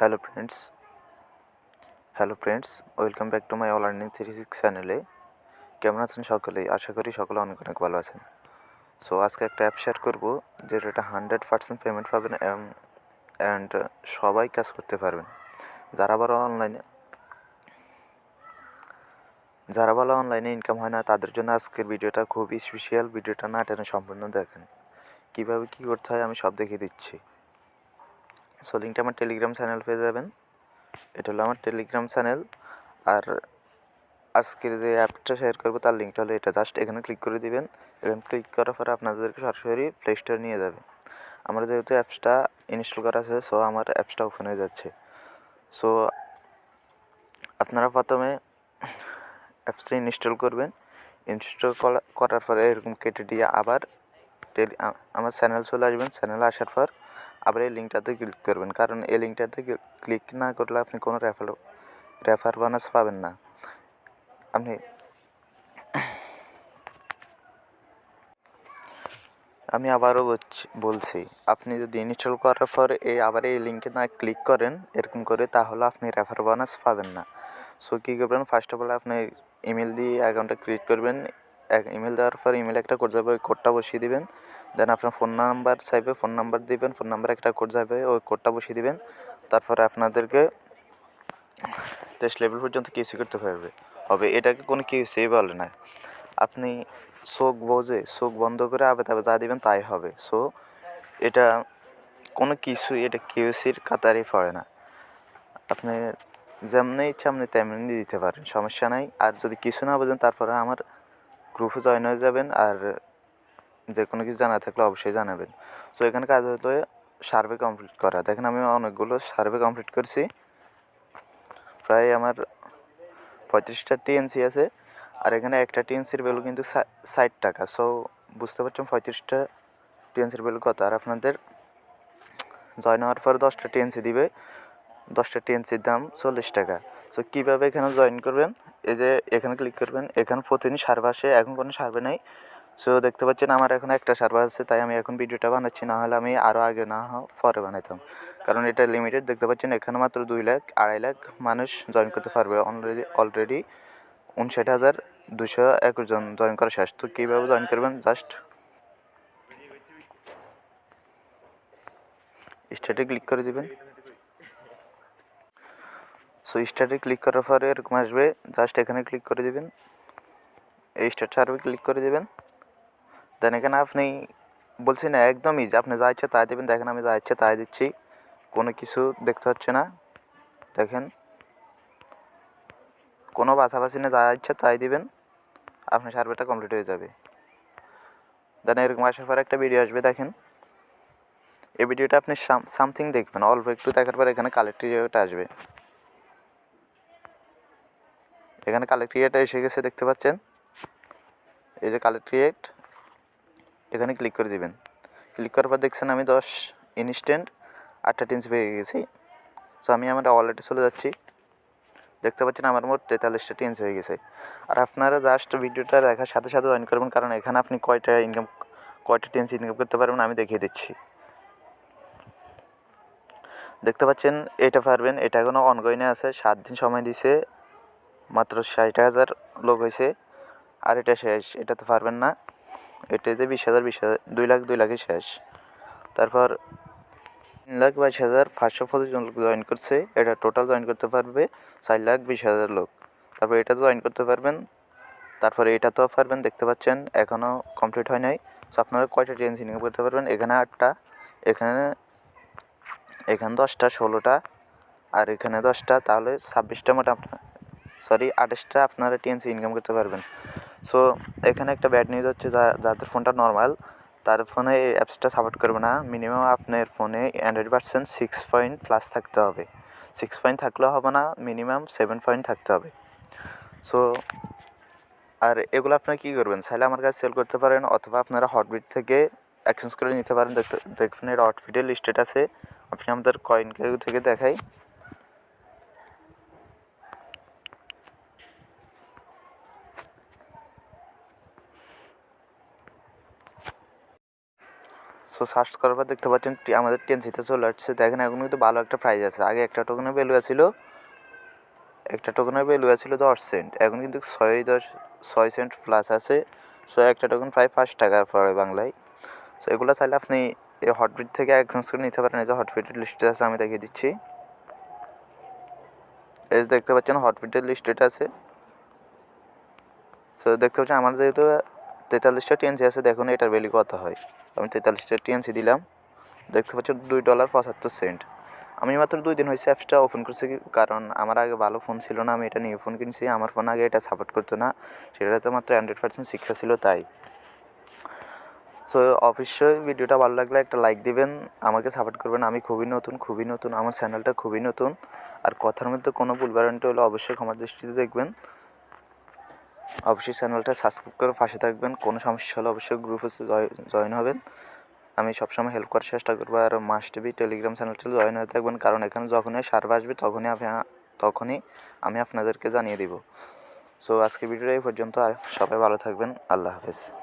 Hello friends welcome back to my all earning 36 চ্যানেলে। কেমন আছেন সকলেই? আশা করি সকলে অনেক অনেক ভালো আছেন। সো আজকে একটা অ্যাপ শেয়ার করবো যেটা 100% পেমেন্ট পাবেন অ্যান্ড সবাই কাজ করতে পারবেন। যারা ভালো অনলাইনে ইনকাম হয় না তাদের জন্য আজকের ভিডিওটা খুব স্পেশাল। ভিডিওটা না টেনে সম্পূর্ণ দেখেন। কীভাবে কী করতে হয় আমি সব দেখিয়ে দিচ্ছি। সো লিঙ্কটা আমার টেলিগ্রাম চ্যানেল পেয়ে যাবেন। এটা হলো আমার টেলিগ্রাম চ্যানেল। আর আজকের যে অ্যাপটা শেয়ার করবো তার লিঙ্কটা হলো এটা। জাস্ট এখানে ক্লিক করে দিবেন। এখানে ক্লিক করার পরে আপনাদেরকে সরাসরি প্লে স্টোরে নিয়ে যাবে। আমার যেহেতু অ্যাপসটা ইনস্টল করা আছে, সো আমার অ্যাপসটা ওপেন হয়ে যাচ্ছে। সো আপনারা প্রথমে অ্যাপসটা ইনস্টল করবেন। ইনস্টল করার পরে এরকম কেটে দিয়ে আবার আমার চ্যানেল চলে আসবেন। চ্যানেলে আসার পর আবার এই লিঙ্কটাতে ক্লিক করবেন, কারণ এই লিঙ্কটাতে ক্লিক না করলে আপনি কোনো রেফার বোনাস পাবেন না। আমি আবারও বলছি, আপনি যদি ইনস্টল করার পর আবার এই লিঙ্কে না ক্লিক করেন এরকম করে, তাহলে আপনি রেফার বোনাস পাবেন না। সো কী করবেন, ফার্স্ট অফ অল আপনি ইমেল দিয়ে অ্যাকাউন্টটা ক্রিয়েট করবেন। ইমেল দেওয়ার পর ইমেলে একটা কোড যাবে, ওই কোডটা বসিয়ে দিবেন। দেন আপনার ফোন নাম্বার চাইবে, ফোন নাম্বার দিবেন। ফোন নাম্বারে একটা কোড যাবে, ওই কোডটা বসিয়ে দিবেন। তারপরে আপনাদেরকে 23 লেভেল পর্যন্ত কিউসি করতে হবে। এটাকে কোনো কিউসিই বলে না। আপনি চোখ বন্ধ করে আবে তবে যা দিবেন তাই হবে। সো এটা কোনো কিছুই এটা কিউসির কাতারই পড়ে না। আপনি যেমনি ইচ্ছা আপনি তেমনি দিতে পারেন, সমস্যা নাই। আর যদি কিছু না বোঝেন তারপরে আমার গ্রুপে জয়েন হয়ে যাবেন। আর যে কোনো কিছু জানা থাকলে অবশ্যই জানাবেন। সো এখানে কাজ হলো সার্ভে কমপ্লিট করা। দেখেন আমি অনেকগুলো সার্ভে কমপ্লিট করছি। প্রায় আমার 35টা টিএনসি আছে। আর এখানে একটা টিএনসির ভ্যালু কিন্তু 60 টাকা। সো বুঝতে পারছেন 35টা টিএনসির ভ্যালু কত। আর আপনাদের জয়েন হওয়ার পর 10টা টিএনসি দিবে। 10টা টিএনসির দাম 40 টাকা। সো কীভাবে এখানে জয়েন করবেন, এই যে এখানে ক্লিক করবেন। এখানে প্রতিদিন সার্ভে আসে, এখন কোনো সার্ভে নেই। সো দেখতে পাচ্ছেন আমার এখন একটা সার্ভে আছে, তাই আমি এখন ভিডিওটা বানাচ্ছি। না হলে আমি আরও আগে না পরে বানাইতাম, কারণ এটা লিমিটেড। দেখতে পাচ্ছেন এখানে মাত্র 2 লাখ 2.5 লাখ মানুষ জয়েন করতে পারবে। অলরেডি 59,221 জন জয়েন করা শেষ। তো কীভাবে জয়েন করবেন, জাস্ট স্টার্টে ক্লিক করে দেবেন। সো স্টার্টে ক্লিক করার পরে এরকম আসবে, জাস্ট এখানে ক্লিক করে দেবেন। এই স্টার্ট সার্ভে ক্লিক করে দেবেন। দেন এখানে আপনি বলছি না, একদম ইজি, আপনি যা ইচ্ছা তাই দেবেন। দেখেন আমি যা ইচ্ছা তাই দিচ্ছি, কোনো কিছু দেখতে হচ্ছে না। দেখেন কোনো বাছাবাছি না, যা ইচ্ছা তাই দিবেন, আপনার সার্ভেটা কমপ্লিট হয়ে যাবে। দেন এরকম আসার পর একটা ভিডিও আসবে। দেখেন এই ভিডিওটা আপনি সামথিং দেখবেন, অল্প একটু দেখার পর এখানে কালেক্ট রেট আসবে। এখানে কালেক্ট রেট এসে গেছে, দেখতে পাচ্ছেন এই যে কালেক্ট রেট। এখানে ক্লিক করে দিবেন। ক্লিক করার পর দেখছেন আমি 10 ইনস্ট্যান্ট 8টা টিএনসি পেয়ে গেছি। সো আমি আমার ওয়ালেটে চলে যাচ্ছি। দেখতে পাচ্ছেন আমার মোট 43টা টিএনসি হয়ে গেছে। আর আপনারা জাস্ট ভিডিওটা দেখার সাথে সাথে জয়েন করবেন, কারণ এখানে আপনি কয়টা টিএনসি ইনকাম করতে পারবেন আমি দেখিয়ে দিচ্ছি। দেখতে পাচ্ছেন এটা পারবেন। এটা এখনও অনগোয়িংয়ে আছে, 7 দিন সময় দিছে, মাত্র 60,000 লোক হয়েছে। আর এটা শেষ, এটা তো পারবেন না। এটা যে 20,000 2 লাখই শেষ। তারপর 3,22,525 জন লোক জয়েন করছে। এটা টোটাল জয়েন করতে পারবে 4,20,000 লোক। তারপর এটা জয়েন করতে পারবেন। তারপরে এটা তো পারবেন, দেখতে পাচ্ছেন এখনও কমপ্লিট হয় নাই। সো আপনারা কয়টা টিএনসি ইনকাম করতে পারবেন, এখানে 8টা, এখানে 10টা, 16টা, আর এখানে 10টা, তাহলে 26টা মোট 28টা আপনারা টিএনসি ইনকাম করতে পারবেন। সো এখানে একটা ব্যাড নিউজ হচ্ছে, যাদের ফোনটা নর্মাল তার ফোনে এই অ্যাপসটা সাপোর্ট করবে না। মিনিমাম আপনার ফোনে অ্যান্ড্রয়েড ভার্সন 6 থাকতে হবে। 6 থাকলেও হবে না, মিনিমাম 7 থাকতে হবে। সো আর এগুলো আপনারা কী করবেন, চাইলে আমার কাছে সেল করতে পারেন, অথবা আপনারা হটবিট থেকে এক্সচেঞ্জ করে নিতে পারেন। দেখবেন এটা হটবিটের লিস্টেড আছে। আপনি আমাদের কয়েন কেউ থেকে দেখাই। সো সার্চ করার পর দেখতে পাচ্ছেন আমাদের টিএনসিতে চলে আসছে। দেখেন এখন কিন্তু ভালো একটা প্রাইস আছে। আগে একটা টোকেনের ভ্যালু ছিল 10 সেন্ট, এখন কিন্তু 6 সেন্ট প্লাস আছে। সো একটা টোকেন প্রায় 5 টাকার পড়ে বাংলায়। সো এগুলো চাইলে আপনি এই হটবিট থেকে এক্সচেঞ্জ করে নিতে পারেন। এই যে হটবিটের লিস্টে আছে, আমি দেখিয়ে দিচ্ছি। এই যে দেখতে পাচ্ছেন হটবিটের লিস্টেড আছে। সো দেখতে পাচ্ছেন আমার যেহেতু 43টা টিএনসি আছে, দেখুন এটার ভ্যালু কত হয়। আমি 43টা টিএনসি দিলাম, দেখতে পাচ্ছেন $2.75। আমি মাত্র 2 দিন হয়েছে অ্যাপসটা ওপেন করছি, কারণ আমার আগে ভালো ফোন ছিল না, আমি এটা নিয়ে ফোন কিনছি। আমার ফোন আগে এটা সাপোর্ট করতো না, সেটাতে মাত্র 100% শিক্ষা ছিল তাই। সো অবশ্যই ভিডিওটা ভালো লাগলে একটা লাইক দিবেন, আমাকে সাপোর্ট করবেন। আমি খুবই নতুন, আমার চ্যানেলটা খুবই নতুন। আর কথার মধ্যে কোনো ভুল ভ্রান্তি হলে অবশ্যই ক্ষমার দৃষ্টিতে দেখবেন। অবশ্যই চ্যানেলটা সাবস্ক্রাইব করে পাশে থাকবেন। কোনো সমস্যা হলে অবশ্যই গ্রুপে জয়েন হবেন। আমি সবসময় হেল্প করার চেষ্টা করবো। আর মাস্ট বি টেলিগ্রাম চ্যানেলটা জয়েন হয়ে থাকবেন, কারণ এখানে যখনই সার্ভার আসবে তখনই আমি আপনাদেরকে জানিয়ে দিব। সো আজকের ভিডিওটা এই পর্যন্ত। আর সবাই ভালো থাকবেন। আল্লাহ হাফেজ।